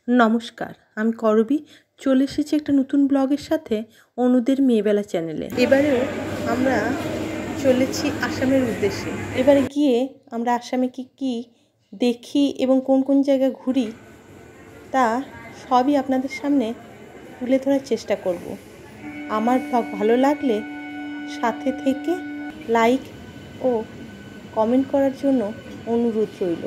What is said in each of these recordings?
নমস্কার, আমি করবী চলে এসেছি একটা নতুন ব্লগের সাথে অনুদের মেয়েবেলা চ্যানেলে। এবারেও আমরা চলেছি আসামের উদ্দেশ্যে। এবারে গিয়ে আমরা আসামে কি দেখি এবং কোন কোন জায়গা ঘুরি তা সবই আপনাদের সামনে তুলে ধরার চেষ্টা করব। আমার ব্লগ ভালো লাগলে সাথে থেকে লাইক ও কমেন্ট করার জন্য অনুরোধ রইল।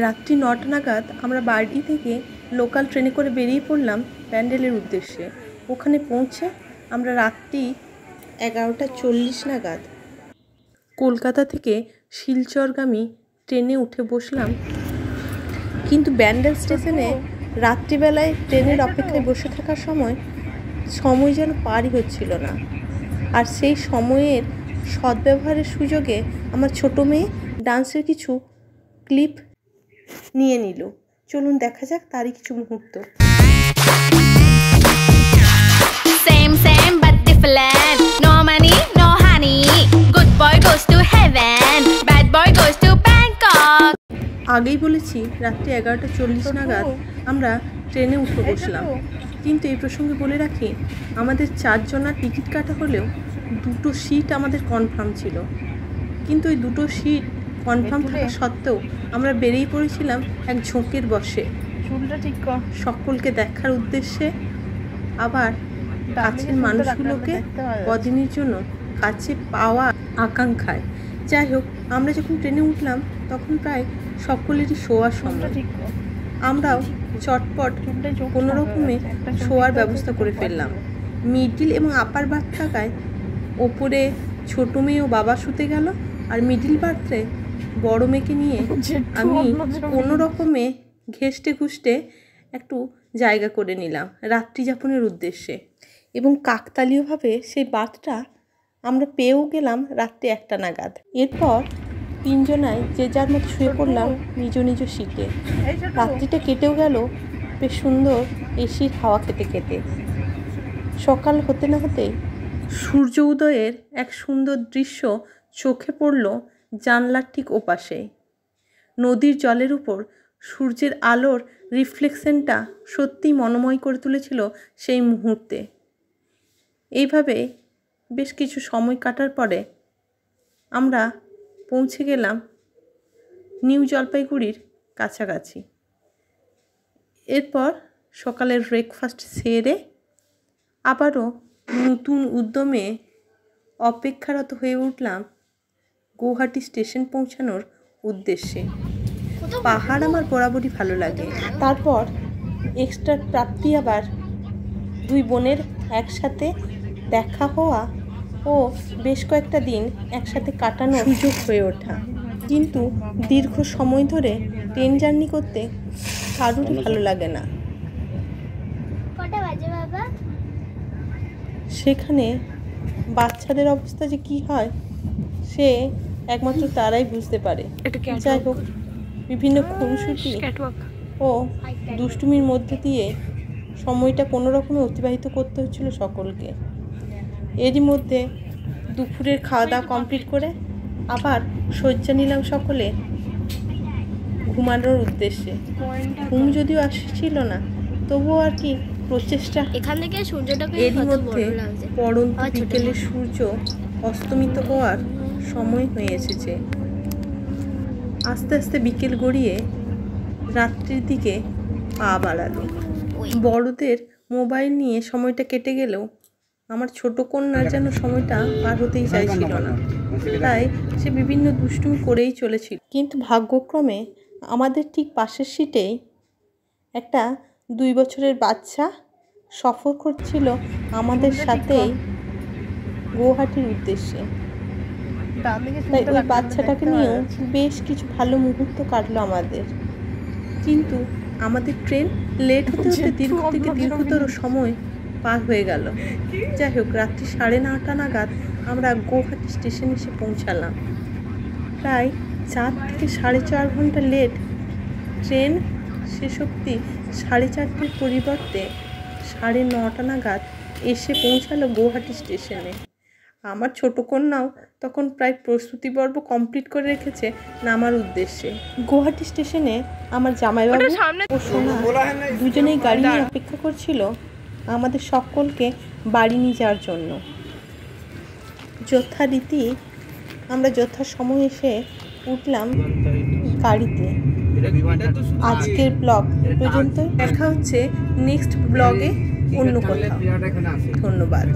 রাত্রি 9টা নাগাদ আমরা বাড়ি থেকে লোকাল ট্রেনে করে বেরিয়ে পড়লাম ব্যান্ডেলের উদ্দেশ্যে। ওখানে পৌঁছে আমরা রাত্রি 11:40 নাগাদ কলকাতা থেকে শিলচরগামী ট্রেনে উঠে বসলাম। কিন্তু ব্যান্ডেল স্টেশনে রাত্রিবেলায় ট্রেনের অপেক্ষায় বসে থাকার সময় যেন পারই হচ্ছিল না। আর সেই সময়ের সদ্ব্যবহারের সুযোগে আমার ছোট মেয়ে ডান্সের কিছু ক্লিপ নিয়ে নিল। চলুন দেখা যাক তারই কিছু মুহূর্ত। Same but different. No money, no honey. Good boy goes to heaven. Bad boy goes to Bangkok. আগেই বলেছি রাত্রি 11:40 নাগাদ আমরা ট্রেনে উঠে বসলাম। কিন্তু এই প্রসঙ্গে বলে রাখি, আমাদের 4 জনের টিকিট কাটা হলেও 2টো সিট আমাদের কনফার্ম ছিল। কিন্তু ওই 2টো সিট কনফার্ম থাকা সত্ত্বেও আমরা বেরিয়ে পড়েছিলাম এক ঝোঁকের বসে সকলকে দেখার উদ্দেশ্যে, আবার কাছের মানুষগুলোকে কদিনের জন্য কাছে পাওয়া আকাঙ্ক্ষায়। যাই হোক, আমরা যখন ট্রেনে উঠলাম তখন প্রায় সকলেরই শোয়ার সময়। আমরাও চটপট কোনো রকমে শোয়ার ব্যবস্থা করে ফেললাম। মিডিল এবং আপার বার্থ থাকায় ওপরে ছোটো মেয়ে ও বাবা শুতে গেল, আর মিডিল বার্থে বড় মেয়েকে নিয়ে আমি কোনো রকমে ঘেষ্টে একটু জায়গা করে নিলাম রাত্রি যাপনের উদ্দেশ্যে। এবং কাকতালীয়ভাবে সেই বার্থটা আমরা পেয়েও গেলাম রাত্রি 1টা নাগাদ। এরপর 3 জনাই যে যার মতো শুয়ে পড়লাম নিজ নিজ সিটে। রাত্রিটা কেটেও গেল বেশ সুন্দর এসির হাওয়া খেতে। সকাল হতে না হতেই সূর্য উদয়ের এক সুন্দর দৃশ্য চোখে পড়ল জানলার ঠিক ওপাশে। নদীর জলের উপর সূর্যের আলোর রিফ্লেকশনটা সত্যিই মনোময় করে তুলেছিল সেই মুহূর্তে। এইভাবে বেশ কিছু সময় কাটার পরে আমরা পৌঁছে গেলাম নিউ জলপাইগুড়ির কাছাকাছি। এরপর সকালের ব্রেকফাস্ট সেরে আবারও নতুন উদ্যমে অপেক্ষারত হয়ে উঠলাম গৌহাটি স্টেশন পৌঁছানোর উদ্দেশ্যে। পাহাড় আমার বরাবরই ভালো লাগে। তারপর এক্সট্রা প্রাপ্তি আবার 2 বোনের একসাথে দেখা হওয়া ও বেশ কয়েকটা দিন একসাথে কাটানোর সুযোগ হয়ে ওঠা। কিন্তু দীর্ঘ সময় ধরে ট্রেন জার্নি করতে কারোরই ভালো লাগে না। সেখানে বাচ্চাদের অবস্থা যে কি হয় সে একমাত্র তারাই বুঝতে পারে। যাই হোক, বিভিন্ন খুনসুটি ও দুষ্টুমির মধ্যে দিয়ে সময়টা কোনো রকমে অতিবাহিত করতে হচ্ছিল সকলকে। এরই মধ্যে দুপুরের খাওয়া দাওয়া কমপ্লিট করে আবার শয্যা নিলাম সকলে ঘুমানোর উদ্দেশ্যে। ঘুম যদিও আসছিল না, তবুও আর কি প্রচেষ্টা। এরই মধ্যে পড়ন্ত বিকেলে সূর্য অস্তমিত হওয়ার সময় হয়ে এসেছে। আস্তে আস্তে বিকেল গড়িয়ে রাত্রির দিকে পা বাড়ালো। বড়দের মোবাইল নিয়ে সময়টা কেটে গেলেও আমার ছোট কন্যার যেন সময়টা পার হতেই চাইছিল না, তাই সে বিভিন্ন দুষ্টুমি করেই চলেছিল। কিন্তু ভাগ্যক্রমে আমাদের ঠিক পাশের সিটেই একটা 2 বছরের বাচ্চা সফর করছিল আমাদের সাথেই গৌহাটির উদ্দেশ্যে। তাই ওই বাচ্চাটাকে নিয়েও বেশ কিছু ভালো মুহূর্ত কাটলো আমাদের। কিন্তু আমাদের ট্রেন লেট হতে দীর্ঘ থেকে দীর্ঘতর সময় পার হয়ে গেল। যাই হোক, রাত্রি 9:30 নাগাদ আমরা গৌহাটি স্টেশনে এসে পৌঁছালাম। প্রায় 4 থেকে 4.5 ঘন্টা লেট ট্রেন শেষ অবধি 4:30টার পরিবর্তে 9:30 নাগাদ এসে পৌঁছালো গৌহাটি স্টেশনে। আমার ছোট কন্যাও তখন প্রায় প্রস্তুতি পর্ব কমপ্লিট করে রেখেছে নামার উদ্দেশ্যে। গুয়াহাটি স্টেশনে আমার জামাইবাবু ও সোনা দুজনেই গাড়ি নিয়ে অপেক্ষা করছিল আমাদের সকলকে বাড়ি নিয়ে যাওয়ার জন্য। যথারীতি আমরা যথাসময় এসে উঠলাম গাড়িতে। আজকের ব্লগ পর্যন্ত, দেখা হচ্ছে নেক্সট ব্লগে অন্য কোথাও। ধন্যবাদ।